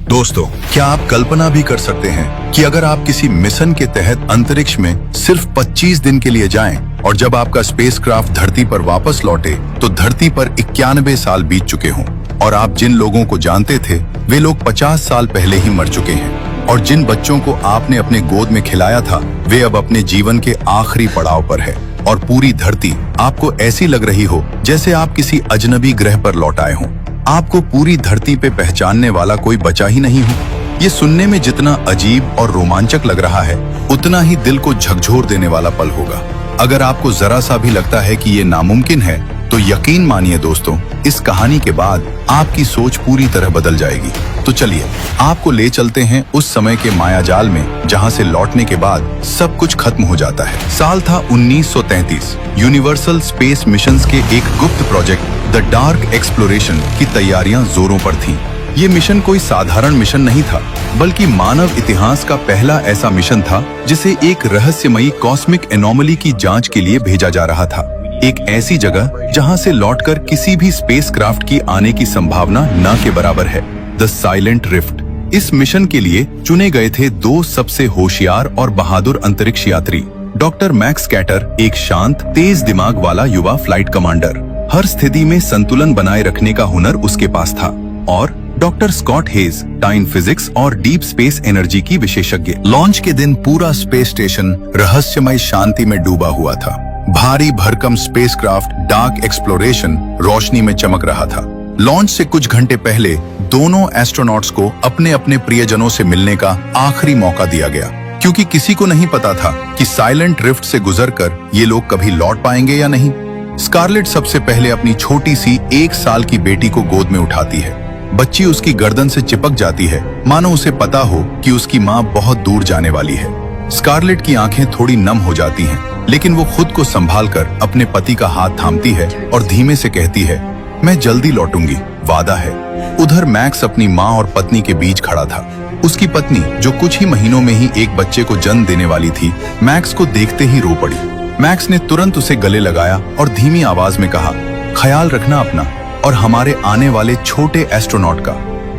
दोस्तों, क्या आप कल्पना भी कर सकते हैं कि अगर आप किसी मिशन के तहत अंतरिक्ष में सिर्फ 25 दिन के लिए जाएं और जब आपका स्पेसक्राफ्ट धरती पर वापस लौटे तो धरती पर 91 साल बीत चुके हों और आप जिन लोगों को जानते थे वे लोग 50 साल पहले ही मर चुके हैं और जिन बच्चों को आपने अपने गोद में खिलाया था वे अब अपने जीवन के आखिरी पड़ाव पर है और पूरी धरती आपको ऐसी लग रही हो जैसे आप किसी अजनबी ग्रह पर लौट आए हों। आपको पूरी धरती पे पहचानने वाला कोई बचा ही नहीं हो। ये सुनने में जितना अजीब और रोमांचक लग रहा है उतना ही दिल को झकझोर देने वाला पल होगा। अगर आपको जरा सा भी लगता है कि ये नामुमकिन है तो यकीन मानिए दोस्तों, इस कहानी के बाद आपकी सोच पूरी तरह बदल जाएगी। तो चलिए आपको ले चलते हैं उस समय के मायाजाल में जहां से लौटने के बाद सब कुछ खत्म हो जाता है। साल था 1933। यूनिवर्सल स्पेस मिशंस के एक गुप्त प्रोजेक्ट द डार्क एक्सप्लोरेशन की तैयारियां जोरों पर थीं। ये मिशन कोई साधारण मिशन नहीं था, बल्कि मानव इतिहास का पहला ऐसा मिशन था जिसे एक रहस्यमयी कॉस्मिक एनोमली की जांच के लिए भेजा जा रहा था। एक ऐसी जगह जहां से लौटकर किसी भी स्पेसक्राफ्ट की आने की संभावना न के बराबर है, द साइलेंट रिफ्ट। इस मिशन के लिए चुने गए थे दो सबसे होशियार और बहादुर अंतरिक्ष यात्री। डॉक्टर मैक्स कैटर, एक शांत तेज दिमाग वाला युवा फ्लाइट कमांडर, हर स्थिति में संतुलन बनाए रखने का हुनर उसके पास था, और doctor Scott Hayes, time physics और डीप स्पेस एनर्जी की विशेषज्ञ। लॉन्च के दिन पूरा स्पेस स्टेशन रहस्यमय शांति में डूबा हुआ था। भारी भरकम स्पेसक्राफ्ट डार्क एक्सप्लोरेशन रोशनी में चमक रहा था। लॉन्च से कुछ घंटे पहले दोनों एस्ट्रोनॉट्स को अपने अपने प्रियजनों से मिलने का आखिरी मौका दिया गया, क्योंकि किसी को नहीं पता था कि साइलेंट रिफ्ट से गुजरकर ये लोग कभी लौट पाएंगे या नहीं। स्कारलेट सबसे पहले अपनी छोटी सी 1 साल की बेटी को गोद में उठाती है। बच्ची उसकी गर्दन से चिपक जाती है, मानो उसे पता हो कि उसकी माँ बहुत दूर जाने वाली है। स्कारलेट की आंखें थोड़ी नम हो जाती हैं, लेकिन वो खुद को संभालकर अपने पति का हाथ थामती है और धीमे से कहती है, मैं जल्दी लौटूंगी, वादा है। उधर मैक्स अपनी माँ और पत्नी के बीच खड़ा था। उसकी पत्नी, जो कुछ ही महीनों में ही एक बच्चे को जन्म देने वाली थी, मैक्स को देखते ही रो पड़ी। मैक्स ने तुरंत उसे गले लगाया और धीमी आवाज में कहा, ख्याल रखना अपना और हमारे आने वाले छोटे एस्ट्रोनॉट का।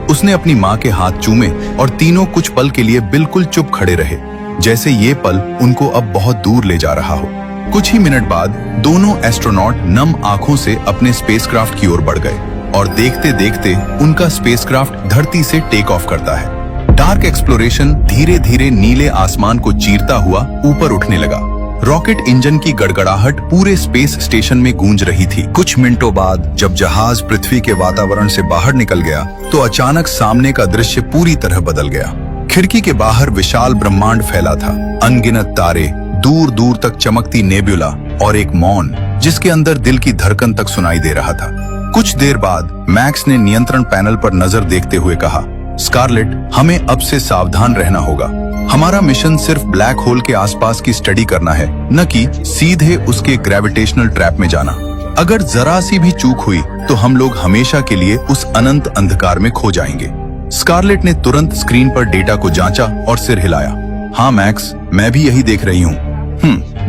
उसने अपनी माँ के हाथ चूमे और तीनों कुछ पल के लिए बिल्कुल चुप खड़े रहे, जैसे ये पल उनको अब बहुत दूर ले जा रहा हो। कुछ ही मिनट बाद दोनों एस्ट्रोनॉट नम आंखों से अपने स्पेसक्राफ्ट की ओर बढ़ गए और देखते देखते उनका स्पेसक्राफ्ट धरती से टेक ऑफ करता है। डार्क एक्सप्लोरेशन धीरे धीरे नीले आसमान को चीरता हुआ ऊपर उठने लगा। रॉकेट इंजन की गड़गड़ाहट पूरे स्पेस स्टेशन में गूंज रही थी। कुछ मिनटों बाद जब जहाज पृथ्वी के वातावरण से बाहर निकल गया तो अचानक सामने का दृश्य पूरी तरह बदल गया। खिड़की के बाहर विशाल ब्रह्मांड फैला था, अनगिनत तारे, दूर दूर तक चमकती नेब्यूला और एक मौन जिसके अंदर दिल की धड़कन तक सुनाई दे रहा था। कुछ देर बाद मैक्स ने नियंत्रण पैनल पर नजर देखते हुए कहा, स्कारलेट, हमें अब से सावधान रहना होगा। हमारा मिशन सिर्फ ब्लैक होल के आसपास की स्टडी करना है, न कि सीधे उसके ग्रेविटेशनल ट्रैप में जाना। अगर जरा सी भी चूक हुई तो हम लोग हमेशा के लिए उस अनंत अंधकार में खो जाएंगे। स्कारलेट ने तुरंत स्क्रीन पर डेटा को जांचा और सिर हिलाया। हाँ मैक्स, मैं भी यही देख रही हूँ।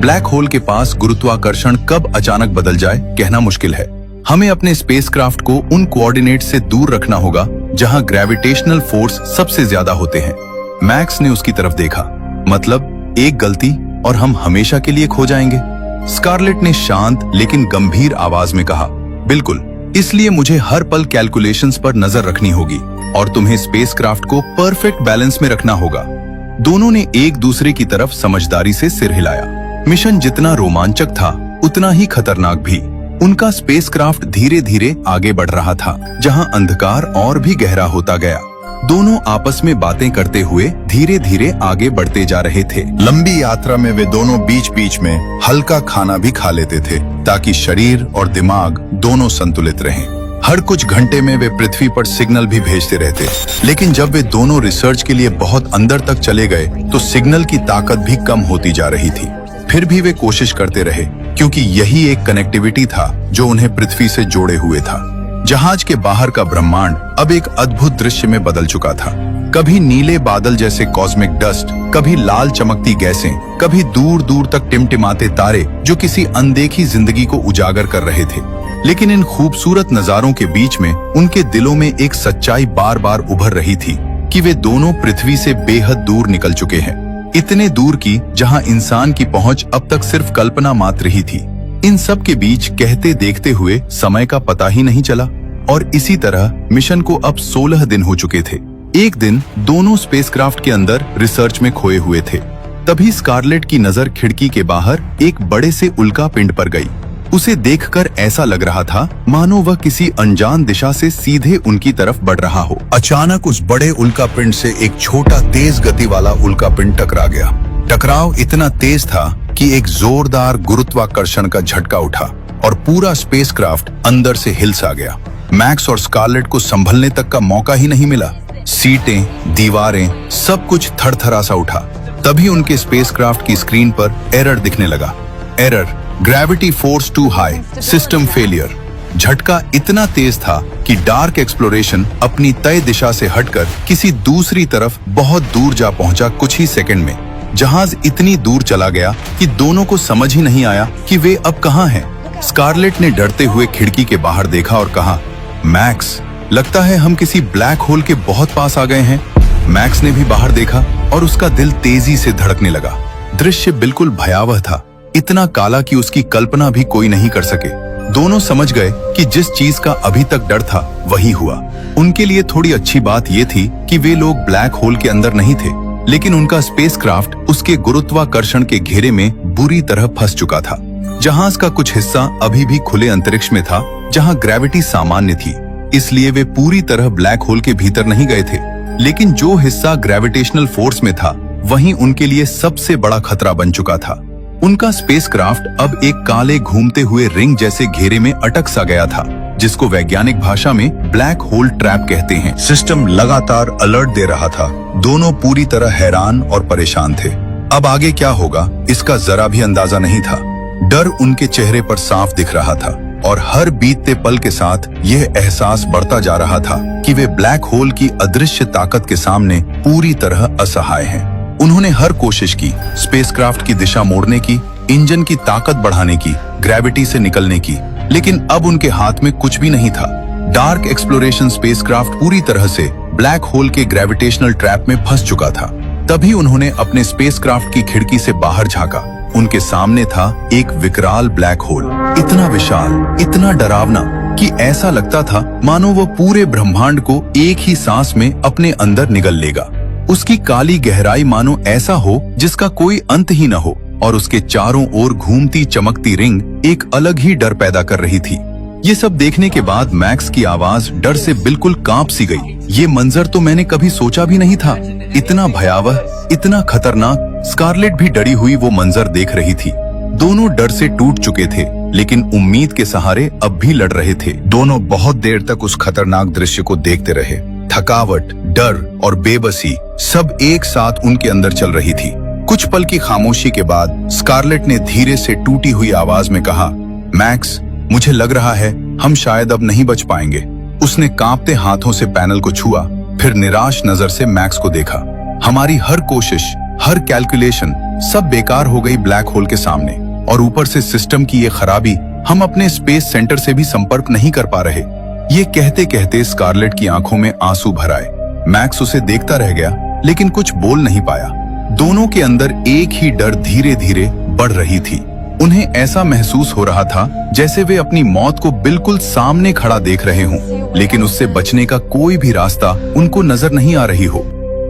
ब्लैक होल के पास गुरुत्वाकर्षण कब अचानक बदल जाए कहना मुश्किल है। हमें अपने स्पेसक्राफ्ट को उन कोऑर्डिनेट से दूर रखना होगा जहां ग्रेविटेशनल फोर्स सबसे ज्यादा होते हैं। मैक्स ने उसकी तरफ देखा। मतलब एक गलती और हम हमेशा के लिए खो जाएंगे। स्कारलेट ने शांत लेकिन गंभीर आवाज में कहा, बिल्कुल, इसलिए मुझे हर पल कैलकुलेशंस पर नजर रखनी होगी और तुम्हें स्पेसक्राफ्ट को परफेक्ट बैलेंस में रखना होगा। दोनों ने एक दूसरे की तरफ समझदारी से सिर हिलाया। मिशन जितना रोमांचक था उतना ही खतरनाक भी। उनका स्पेसक्राफ्ट धीरे धीरे आगे बढ़ रहा था, जहां अंधकार और भी गहरा होता गया। दोनों आपस में बातें करते हुए धीरे धीरे आगे बढ़ते जा रहे थे। लंबी यात्रा में वे दोनों बीच बीच में हल्का खाना भी खा लेते थे ताकि शरीर और दिमाग दोनों संतुलित रहें। हर कुछ घंटे में वे पृथ्वी पर सिग्नल भी भेजते रहते, लेकिन जब वे दोनों रिसर्च के लिए बहुत अंदर तक चले गए तो सिग्नल की ताकत भी कम होती जा रही थी। फिर भी वे कोशिश करते रहे, क्योंकि यही एक कनेक्टिविटी था जो उन्हें पृथ्वी से जोड़े हुए था। जहाज के बाहर का ब्रह्मांड अब एक अद्भुत दृश्य में बदल चुका था। कभी नीले बादल जैसे कॉस्मिक डस्ट, कभी लाल चमकती गैसें, कभी दूर दूर तक टिमटिमाते तारे जो किसी अनदेखी जिंदगी को उजागर कर रहे थे। लेकिन इन खूबसूरत नजारों के बीच में उनके दिलों में एक सच्चाई बार बार उभर रही थी। कि वे दोनों पृथ्वी से बेहद दूर निकल चुके हैं, इतने दूर की जहां इंसान की पहुंच अब तक सिर्फ कल्पना मात्र ही थी। इन सब के बीच कहते देखते हुए समय का पता ही नहीं चला और इसी तरह मिशन को अब 16 दिन हो चुके थे। एक दिन दोनों स्पेसक्राफ्ट के अंदर रिसर्च में खोए हुए थे। तभी स्कारलेट की नजर खिड़की के बाहर एक बड़े से उल्का पिंड पर गई। उसे देखकर ऐसा लग रहा था मानो वह किसी अनजान दिशा से सीधे उनकी तरफ बढ़ रहा हो। अचानक उस बड़े उल्का पिंड से एक छोटा तेज गति वाला उल्का पिंड टकरा गया। टकराव इतना तेज था कि एक जोरदार गुरुत्वाकर्षण का झटका उठा और पूरा स्पेसक्राफ्ट अंदर से हिल सा गया। मैक्स और स्कारलेट को संभलने तक का मौका ही नहीं मिला। सीटें, दीवारें, सब कुछ थरथरा सा उठा। तभी उनके स्पेसक्राफ्ट की स्क्रीन पर एरर दिखने लगा। Error, gravity force too high, system failure. झटका इतना तेज था कि डार्क एक्सप्लोरेशन अपनी तय दिशा से हटकर किसी दूसरी तरफ बहुत दूर जा पहुंचा कुछ ही सेकंड में। जहाज इतनी दूर चला गया कि दोनों को समझ ही नहीं आया कि वे अब कहां हैं। स्कारलेट ने डरते हुए खिड़की के बाहर देखा और कहा, मैक्स, लगता है हम किसी ब्लैक होल के बहुत पास आ गए हैं। मैक्स ने भी बाहर देखा और उसका दिल तेजी से धड़कने लगा। दृश्य बिल्कुल भयावह था, इतना काला कि उसकी कल्पना भी कोई नहीं कर सके। दोनों समझ गए कि जिस चीज का अभी तक डर था वही हुआ। उनके लिए थोड़ी अच्छी बात यह थी कि वे लोग ब्लैक होल के अंदर नहीं थे, लेकिन उनका स्पेसक्राफ्ट उसके गुरुत्वाकर्षण के घेरे में बुरी तरह फंस चुका था। जहाज का कुछ हिस्सा अभी भी खुले अंतरिक्ष में था, जहां ग्रेविटी सामान्य थी, इसलिए वे पूरी तरह ब्लैक होल के भीतर नहीं गए थे। लेकिन जो हिस्सा ग्रेविटेशनल फोर्स में था, वही उनके लिए सबसे बड़ा खतरा बन चुका था। उनका स्पेसक्राफ्ट अब एक काले घूमते हुए रिंग जैसे घेरे में अटक सा गया था, जिसको वैज्ञानिक भाषा में ब्लैक होल ट्रैप कहते हैं। सिस्टम लगातार अलर्ट दे रहा था। दोनों पूरी तरह हैरान और परेशान थे। अब आगे क्या होगा इसका जरा भी अंदाजा नहीं था। डर उनके चेहरे पर साफ दिख रहा था और हर बीतते पल के साथ यह एहसास बढ़ता जा रहा था कि वे ब्लैक होल की अदृश्य ताकत के सामने पूरी तरह असहाय हैं। उन्होंने हर कोशिश की, स्पेसक्राफ्ट की दिशा मोड़ने की, इंजन की ताकत बढ़ाने की, ग्रेविटी से निकलने की, लेकिन अब उनके हाथ में कुछ भी नहीं था। डार्क एक्सप्लोरेशन स्पेसक्राफ्ट पूरी तरह से ब्लैक होल के ग्रेविटेशनल ट्रैप में फंस चुका था। तभी उन्होंने अपने स्पेसक्राफ्ट की खिड़की से बाहर झांका। उनके सामने था एक विकराल ब्लैक होल, इतना विशाल, इतना डरावना कि ऐसा लगता था मानो वो पूरे ब्रह्मांड को एक ही सांस में अपने अंदर निगल लेगा। उसकी काली गहराई मानो ऐसा हो जिसका कोई अंत ही न हो, और उसके चारों ओर घूमती चमकती रिंग एक अलग ही डर पैदा कर रही थी। ये सब देखने के बाद मैक्स की आवाज डर से बिल्कुल कांप सी गई। ये मंजर तो मैंने कभी सोचा भी नहीं था, इतना भयावह, इतना खतरनाक। स्कारलेट भी डरी हुई वो मंजर देख रही थी। दोनों डर से टूट चुके थे, लेकिन उम्मीद के सहारे अब भी लड़ रहे थे। दोनों बहुत देर तक उस खतरनाक दृश्य को देखते रहे। थकावट, डर और बेबसी सब एक साथ उनके अंदर चल रही थी। कुछ पल की खामोशी के बाद स्कारलेट ने धीरे से टूटी हुई आवाज में कहा, मैक्स, मुझे लग रहा है हम शायद अब नहीं बच पाएंगे। उसने कांपते हाथों से पैनल को छुआ, फिर निराश नजर से मैक्स को देखा। हमारी हर कोशिश, हर कैलकुलेशन सब बेकार हो गई ब्लैक होल के सामने, और ऊपर से सिस्टम की ये खराबी, हम अपने स्पेस सेंटर से भी संपर्क नहीं कर पा रहे। ये कहते कहते स्कारलेट की आंखों में आंसू भर आए। मैक्स उसे देखता रह गया, लेकिन कुछ बोल नहीं पाया। दोनों के अंदर एक ही डर धीरे धीरे बढ़ रही थी। उन्हें ऐसा महसूस हो रहा था जैसे वे अपनी मौत को बिल्कुल सामने खड़ा देख रहे हों, लेकिन उससे बचने का कोई भी रास्ता उनको नजर नहीं आ रही हो।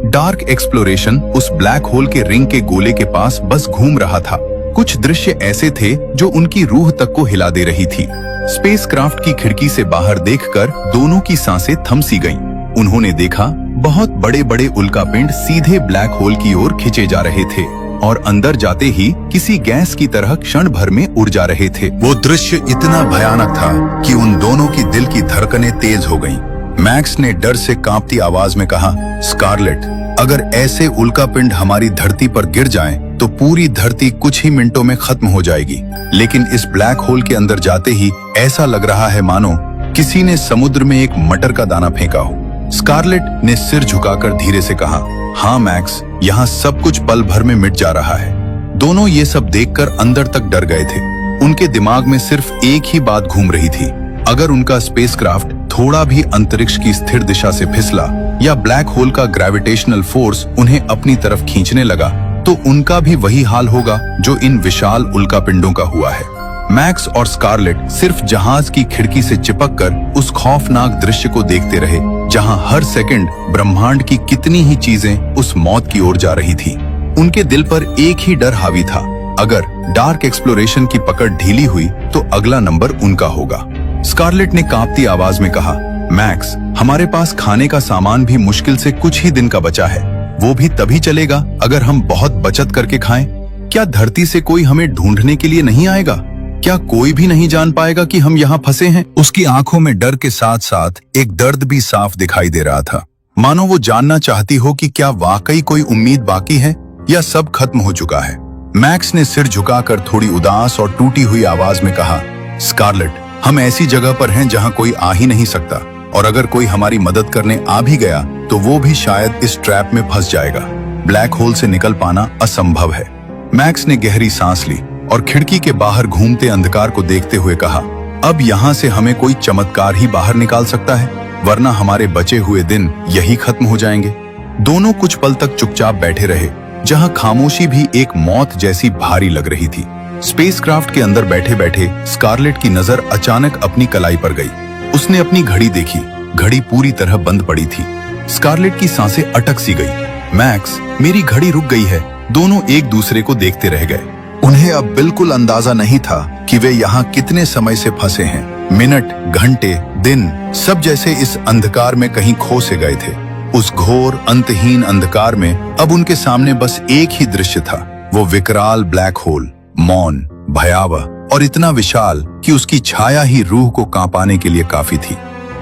डार्क एक्सप्लोरेशन उस ब्लैक होल के रिंग के गोले के पास बस घूम रहा था। कुछ दृश्य ऐसे थे जो उनकी रूह तक को हिला दे रही थी। स्पेसक्राफ्ट की खिड़की से बाहर देखकर दोनों की सांसें थम सी गईं। उन्होंने देखा बहुत बड़े बड़े उल्कापिंड सीधे ब्लैक होल की ओर खींचे जा रहे थे और अंदर जाते ही किसी गैस की तरह क्षण भर में उड़ जा रहे थे। वो दृश्य इतना भयानक था कि उन दोनों की दिल की धड़कनें तेज हो गईं। मैक्स ने डर से कांपती आवाज में कहा, स्कारलेट, अगर ऐसे उल्कापिंड हमारी धरती पर गिर जाएं, तो पूरी धरती कुछ ही मिनटों में खत्म हो जाएगी। लेकिन इस ब्लैक होल के अंदर जाते ही ऐसा लग रहा है मानो किसी ने समुद्र में एक मटर का दाना फेंका हो। स्कारलेट ने सिर झुकाकर धीरे से कहा, हाँ मैक्स, यहाँ सब कुछ पल भर में मिट जा रहा है। दोनों ये सब देखकर अंदर तक डर गए थे। उनके दिमाग में सिर्फ एक ही बात घूम रही थी, अगर उनका स्पेसक्राफ्ट थोड़ा भी अंतरिक्ष की स्थिर दिशा से फिसला या ब्लैक होल का ग्रेविटेशनल फोर्स उन्हें अपनी तरफ खींचने लगा तो उनका भी वही हाल होगा जो इन विशाल उल्कापिंडों का हुआ है। मैक्स और स्कारलेट सिर्फ जहाज की खिड़की से चिपककर उस खौफनाक दृश्य को देखते रहे जहां हर सेकंड ब्रह्मांड की कितनी ही चीजें उस मौत की ओर जा रही थी। उनके दिल पर एक ही डर हावी था, अगर डार्क एक्सप्लोरेशन की पकड़ ढीली हुई तो अगला नंबर उनका होगा। स्कारलेट ने कांपती आवाज में कहा, मैक्स, हमारे पास खाने का सामान भी मुश्किल से कुछ ही दिन का बचा है, वो भी तभी चलेगा अगर हम बहुत बचत करके खाएं। क्या धरती से कोई हमें ढूंढने के लिए नहीं आएगा? क्या कोई भी नहीं जान पाएगा कि हम यहाँ फंसे हैं? उसकी आंखों में डर के साथ साथ एक दर्द भी साफ दिखाई दे रहा था, मानो वो जानना चाहती हो कि क्या वाकई कोई उम्मीद बाकी है या सब खत्म हो चुका है। मैक्स ने सिर झुकाकर थोड़ी उदास और टूटी हुई आवाज में कहा, स्कारलेट, हम ऐसी जगह पर हैं जहां कोई आ ही नहीं सकता, और अगर कोई हमारी मदद करने आ भी गया तो वो भी शायद इस ट्रैप में फंस जाएगा। ब्लैक होल से निकल पाना असंभव है। मैक्स ने गहरी सांस ली और खिड़की के बाहर घूमते अंधकार को देखते हुए कहा, अब यहाँ से हमें कोई चमत्कार ही बाहर निकाल सकता है, वरना हमारे बचे हुए दिन यही खत्म हो जाएंगे। दोनों कुछ पल तक चुपचाप बैठे रहे, जहां खामोशी भी एक मौत जैसी भारी लग रही थी। स्पेसक्राफ्ट के अंदर बैठे बैठे स्कारलेट की नजर अचानक अपनी कलाई पर गई। उसने अपनी घड़ी देखी, घड़ी पूरी तरह बंद पड़ी थी। स्कारलेट की सांसें अटक सी गई। मैक्स, मेरी घड़ी रुक गई है। दोनों एक दूसरे को देखते रह गए। उन्हें अब बिल्कुल अंदाजा नहीं था कि वे यहाँ कितने समय से फंसे हैं। मिनट, घंटे, दिन सब जैसे इस अंधकार में कहीं खो से गए थे। उस घोर अंतहीन अंधकार में अब उनके सामने बस एक ही दृश्य था, वो विकराल ब्लैक होल, मौन, भयावह और इतना विशाल कि उसकी छाया ही रूह को कांपाने के लिए काफी थी।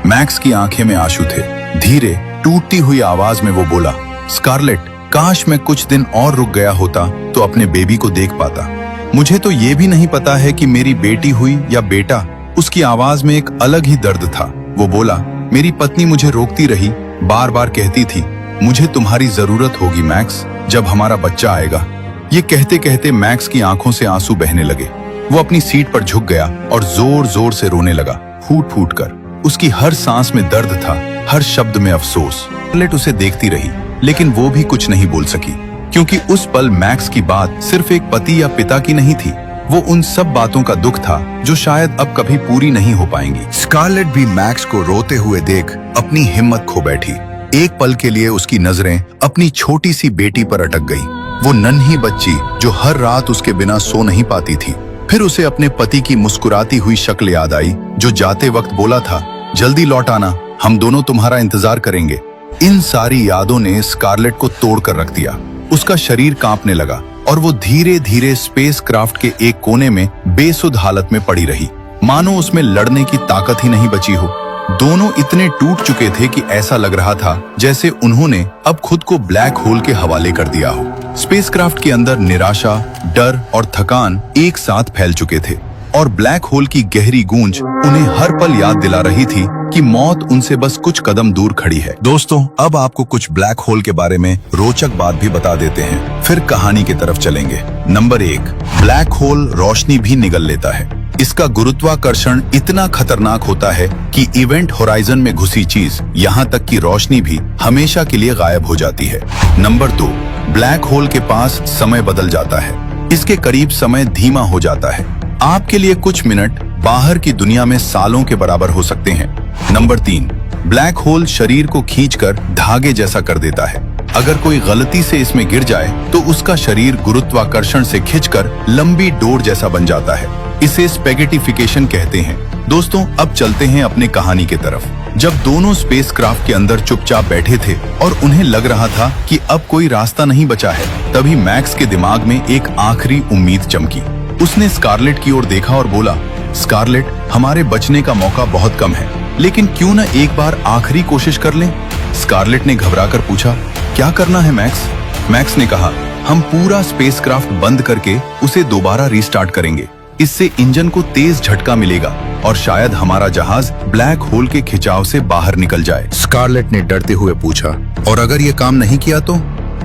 मैक्स की आंखें में आंसू थे। धीरे टूटती हुई आवाज में वो बोला, स्कारलेट, काश मैं कुछ दिन और रुक गया होता तो अपने बेबी को देख पाता। मुझे तो ये भी नहीं पता है कि मेरी बेटी हुई या बेटा। उसकी आवाज में एक अलग ही दर्द था। वो बोला, मेरी पत्नी मुझे रोकती रही, बार बार कहती थी, मुझे तुम्हारी जरूरत होगी मैक्स, जब हमारा बच्चा आएगा। ये कहते कहते मैक्स की आंखों से आंसू बहने लगे। वो अपनी सीट पर झुक गया और जोर जोर से रोने लगा, फूट फूट कर। उसकी हर सांस में दर्द था, हर शब्द में अफसोस। स्कारलेट उसे देखती रही, लेकिन वो भी कुछ नहीं बोल सकी, क्योंकि उस पल मैक्स की बात सिर्फ एक पति या पिता की नहीं थी, वो उन सब बातों का दुख था जो शायद अब कभी पूरी नहीं हो पाएंगी। स्कारलेट भी मैक्स को रोते हुए देख अपनी हिम्मत खो बैठी। एक पल के लिए उसकी नजरें अपनी छोटी सी बेटी पर अटक गई, वो नन्ही बच्ची जो हर रात उसके बिना सो नहीं पाती थी। फिर उसे अपने पति की मुस्कुराती हुई शक्ल याद आई, जो जाते वक्त बोला था, जल्दी लौट आना, हम दोनों तुम्हारा इंतजार करेंगे। इन सारी यादों ने स्कारलेट को तोड़ कर रख दिया। उसका शरीर कांपने लगा और वो धीरे धीरे स्पेसक्राफ्ट के एक कोने में बेसुध हालत में पड़ी रही, मानो उसमें लड़ने की ताकत ही नहीं बची हो। दोनों इतने टूट चुके थे कि ऐसा लग रहा था जैसे उन्होंने अब खुद को ब्लैक होल के हवाले कर दिया हो। स्पेसक्राफ्ट के अंदर निराशा, डर और थकान एक साथ फैल चुके थे, और ब्लैक होल की गहरी गूंज उन्हें हर पल याद दिला रही थी कि मौत उनसे बस कुछ कदम दूर खड़ी है। दोस्तों, अब आपको कुछ ब्लैक होल के बारे में रोचक बात भी बता देते हैं, फिर कहानी की तरफ चलेंगे। नंबर 1, ब्लैक होल रोशनी भी निगल लेता है। इसका गुरुत्वाकर्षण इतना खतरनाक होता है कि इवेंट होराइजन में घुसी चीज, यहाँ तक कि रोशनी भी हमेशा के लिए गायब हो जाती है। नंबर 2, ब्लैक होल के पास समय बदल जाता है। इसके करीब समय धीमा हो जाता है। आपके लिए कुछ मिनट बाहर की दुनिया में सालों के बराबर हो सकते हैं। नंबर 3, ब्लैक होल शरीर को खींचकर धागे जैसा कर देता है। अगर कोई गलती से इसमें गिर जाए तो उसका शरीर गुरुत्वाकर्षण से खिंचकर लंबी डोर जैसा बन जाता है। इसे स्पेगेटिफिकेशन कहते हैं। दोस्तों, अब चलते हैं अपने कहानी की तरफ। जब दोनों स्पेसक्राफ्ट के अंदर चुपचाप बैठे थे और उन्हें लग रहा था कि अब कोई रास्ता नहीं बचा है, तभी मैक्स के दिमाग में एक आखिरी उम्मीद चमकी। उसने स्कारलेट की ओर देखा और बोला, स्कारलेट, हमारे बचने का मौका बहुत कम है, लेकिन क्यों न एक बार आखिरी कोशिश कर लें? स्कारलेट ने घबराकर पूछा, क्या करना है मैक्स? मैक्स ने कहा, हम पूरा स्पेसक्राफ्ट बंद करके उसे दोबारा रीस्टार्ट करेंगे। इससे इंजन को तेज झटका मिलेगा और शायद हमारा जहाज ब्लैक होल के खिंचाव से बाहर निकल जाए। स्कारलेट ने डरते हुए पूछा, और अगर ये काम नहीं किया तो?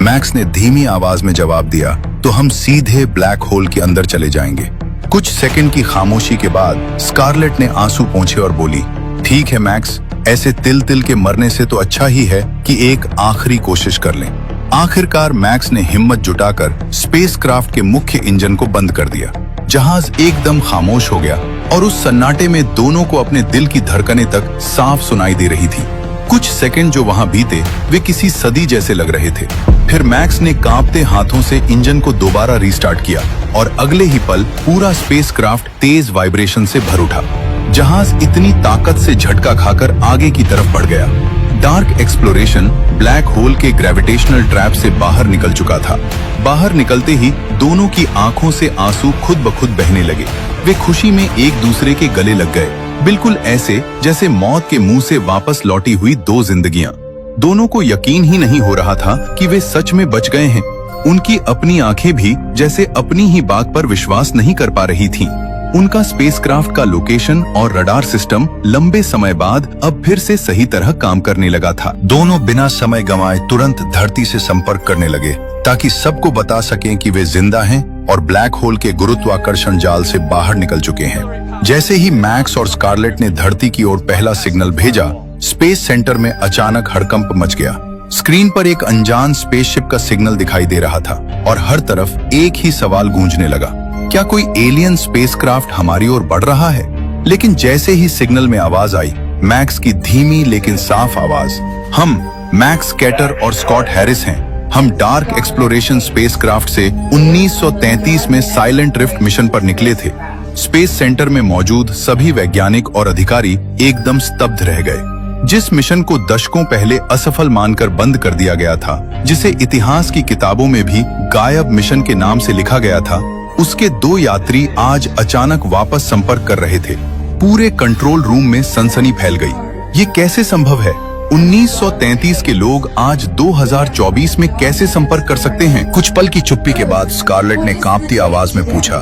मैक्स ने धीमी आवाज में जवाब दिया, तो हम सीधे ब्लैक होल के अंदर चले जाएंगे। कुछ सेकंड की खामोशी के बाद स्कारलेट ने आंसू पोंछे और बोली, ठीक है मैक्स, ऐसे तिल तिल के मरने से तो अच्छा ही है कि एक आखिरी कोशिश कर लें। आखिरकार मैक्स ने हिम्मत जुटाकर स्पेसक्राफ्ट के मुख्य इंजन को बंद कर दिया। जहाज एकदम खामोश हो गया और उस सन्नाटे में दोनों को अपने दिल की धड़कनें तक साफ सुनाई दे रही थी। कुछ सेकंड जो वहां बीते वे किसी सदी जैसे लग रहे थे। फिर मैक्स ने कांपते हाथों से इंजन को दोबारा रीस्टार्ट किया और अगले ही पल पूरा स्पेसक्राफ्ट तेज वाइब्रेशन से भर उठा। जहाज इतनी ताकत से झटका खाकर आगे की तरफ बढ़ गया। डार्क एक्सप्लोरेशन ब्लैक होल के ग्रेविटेशनल ट्रैप से बाहर निकल चुका था। बाहर निकलते ही दोनों की आंखों से आंसू खुद ब खुद बहने लगे। वे खुशी में एक दूसरे के गले लग गए, बिल्कुल ऐसे जैसे मौत के मुंह से वापस लौटी हुई दो जिंदगियां। दोनों को यकीन ही नहीं हो रहा था कि वे सच में बच गए हैं। उनकी अपनी आंखें भी जैसे अपनी ही बात पर विश्वास नहीं कर पा रही थीं। उनका स्पेसक्राफ्ट का लोकेशन और रडार सिस्टम लंबे समय बाद अब फिर से सही तरह काम करने लगा था। दोनों बिना समय गंवाए तुरंत धरती से संपर्क करने लगे ताकि सबको बता सकें कि वे जिंदा हैं और ब्लैक होल के गुरुत्वाकर्षण जाल से बाहर निकल चुके हैं। जैसे ही मैक्स और स्कारलेट ने धरती की ओर पहला सिग्नल भेजा, स्पेस सेंटर में अचानक हड़कंप मच गया। स्क्रीन पर एक अनजान स्पेसशिप का सिग्नल दिखाई दे रहा था और हर तरफ एक ही सवाल गूंजने लगा, क्या कोई एलियन स्पेसक्राफ्ट हमारी ओर बढ़ रहा है? लेकिन जैसे ही सिग्नल में आवाज आई, मैक्स की धीमी लेकिन साफ आवाज, हम मैक्स कैटर और स्कॉट हैरिस हैं। हम डार्क एक्सप्लोरेशन स्पेसक्राफ्ट से 1933 में साइलेंट रिफ्ट मिशन पर निकले थे। स्पेस सेंटर में मौजूद सभी वैज्ञानिक और अधिकारी एकदम स्तब्ध रह गए। जिस मिशन को दशकों पहले असफल मानकर बंद कर दिया गया था, जिसे इतिहास की किताबों में भी गायब मिशन के नाम से लिखा गया था, उसके 2 यात्री आज अचानक वापस संपर्क कर रहे थे। पूरे कंट्रोल रूम में सनसनी फैल गई। ये कैसे संभव है? 1933 के लोग आज 2024 में कैसे संपर्क कर सकते हैं? कुछ पल की चुप्पी के बाद स्कारलेट ने कांपती आवाज में पूछा,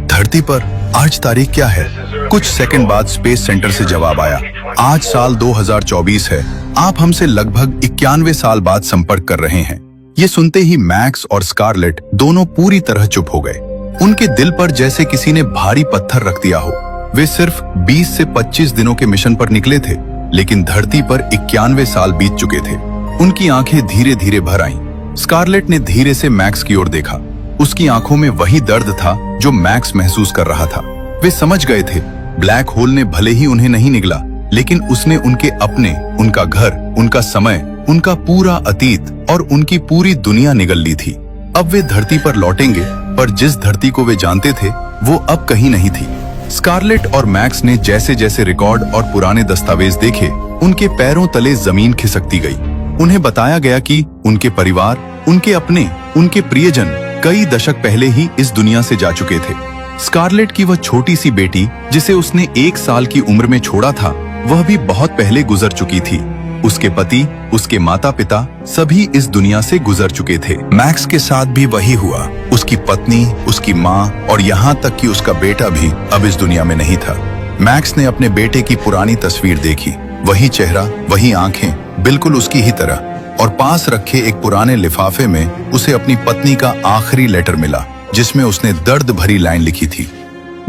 धरती पर आज तारीख क्या है? कुछ सेकंड बाद स्पेस सेंटर से जवाब आया, आज साल 2024 है। आप हमसे लगभग 91 साल बाद संपर्क कर रहे हैं। ये सुनते ही मैक्स और स्कारलेट दोनों पूरी तरह चुप हो गए। उनके दिल पर जैसे किसी ने भारी पत्थर रख दिया हो। वे सिर्फ 20 से 25 दिनों के मिशन पर निकले थे, लेकिन धरती पर 91 साल बीत चुके थे। उनकी आंखें धीरे धीरे भर आईं। स्कारलेट ने धीरे से मैक्स की ओर देखा। उसकी आंखों में वही दर्द था जो मैक्स महसूस कर रहा था। वे समझ गए थे, ब्लैक होल ने भले ही उन्हें नहीं निगला, लेकिन उसने उनके अपने, उनका घर, उनका समय, उनका पूरा अतीत और उनकी पूरी दुनिया निगल ली थी। अब वे धरती पर लौटेंगे, पर जिस धरती को वे जानते थे वो अब कहीं नहीं थी। स्कारलेट और मैक्स ने जैसे जैसे रिकॉर्ड और पुराने दस्तावेज देखे, उनके पैरों तले जमीन खिसकती गई। उन्हें बताया गया कि उनके परिवार, उनके अपने, उनके प्रियजन कई दशक पहले ही इस दुनिया से जा चुके थे। स्कारलेट की वह छोटी सी बेटी जिसे उसने 1 साल की उम्र में छोड़ा था, वह भी बहुत पहले गुजर चुकी थी। उसके पति, उसके माता पिता सभी इस दुनिया से गुजर चुके थे। मैक्स के साथ भी वही हुआ। उसकी पत्नी, उसकी माँ और यहाँ तक कि उसका बेटा भी अब इस दुनिया में नहीं था। मैक्स ने अपने बेटे की पुरानी तस्वीर देखी, वही चेहरा, वही आंखें, बिल्कुल उसकी ही तरह। और पास रखे एक पुराने लिफाफे में उसे अपनी पत्नी का आखिरी लेटर मिला, जिसमें उसने दर्द भरी लाइन लिखी थी,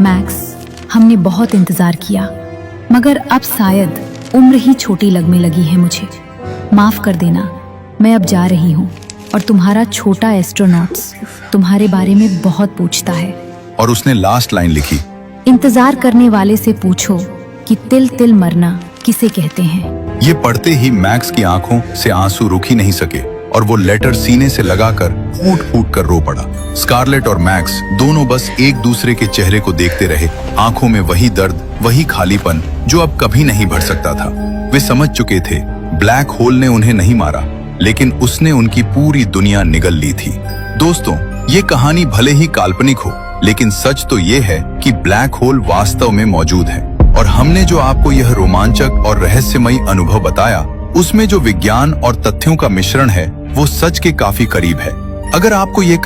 मैक्स, हमने बहुत इंतजार किया, मगर अब शायद उम्र ही छोटी लगने लगी है मुझे। माफ कर देना, मैं अब जा रही हूँ और तुम्हारा छोटा एस्ट्रोनॉट्स तुम्हारे बारे में बहुत पूछता है। और उसने लास्ट लाइन लिखी, इंतजार करने वाले से पूछो कि तिल तिल मरना किसे कहते हैं। ये पढ़ते ही मैक्स की आंखों से आंसू रुक ही नहीं सके और वो लेटर सीने से लगाकर फूट फूट कर रो पड़ा। स्कारलेट और मैक्स दोनों बस एक दूसरे के चेहरे को देखते रहे, आंखों में वही दर्द, वही खालीपन जो अब कभी नहीं भर सकता था। वे समझ चुके थे, ब्लैक होल ने उन्हें नहीं मारा, लेकिन उसने उनकी पूरी दुनिया निगल ली थी। दोस्तों, ये कहानी भले ही काल्पनिक हो, लेकिन सच तो ये है कि ब्लैक होल वास्तव में मौजूद है। और हमने जो आपको यह रोमांचक और रहस्यमयी अनुभव बताया, उसमें जो विज्ञान और तथ्यों का मिश्रण है, वो सच के काफी करीब है। अगर आपको ये